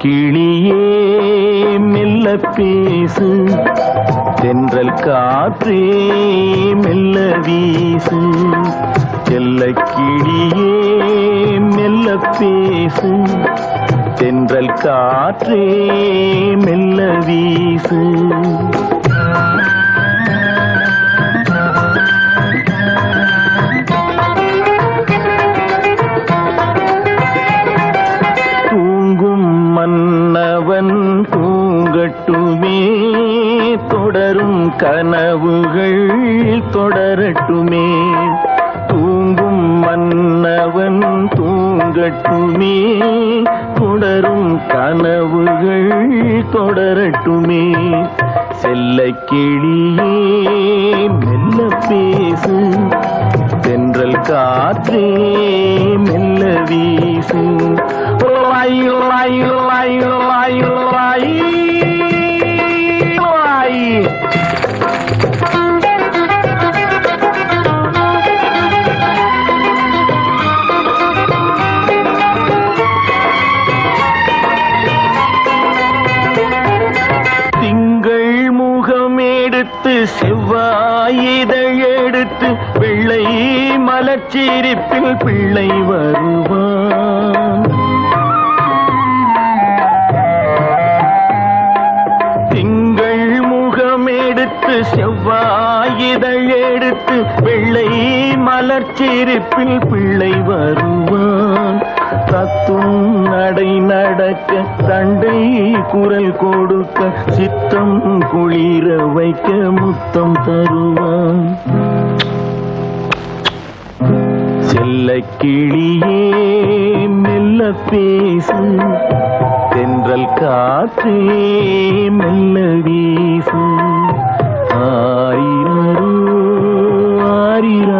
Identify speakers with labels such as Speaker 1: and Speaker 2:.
Speaker 1: கிளியே மெல்ல பேசு, தென்றல் காற்றே மெல்ல வீசு. செல்ல கிளியே மெல்ல பேசு, தென்றல் காற்றே மெல்ல வீசு. மன்னவன் தூங்கட்டுமே, தொடரும் கனவுகள் தொடரட்டுமே. தூங்கும் மன்னவன் தூங்கட்டுமே, தொடரும் கனவுகள் தொடரட்டுமே. செல்ல கிளியே மெல்ல பேசு, தென்றல் காற்றே மெல்ல வீசு. திங்கள் முகம் எடுத்து செவ்வாயிதழ் எடுத்து வெள்ளை மலர்ச்சிரிப்பில் பிள்ளை வருவான். திங்கள் முகம் எடுத்து செவ்வாயிதழ் எடுத்து வெள்ளை மலர்ச்சிரிப்பில் பிள்ளை வருவான். தத்தும் நடை நடக்க தண்டை குரல் கொடுக்க சித்தம் குளிர வைக்க முத்தம் தருவான். செல்ல கிளியே மெல்ல பேசு, தென்றல் காற்றே மெல்ல வீசு. ஆரிரோ ஆரிரோ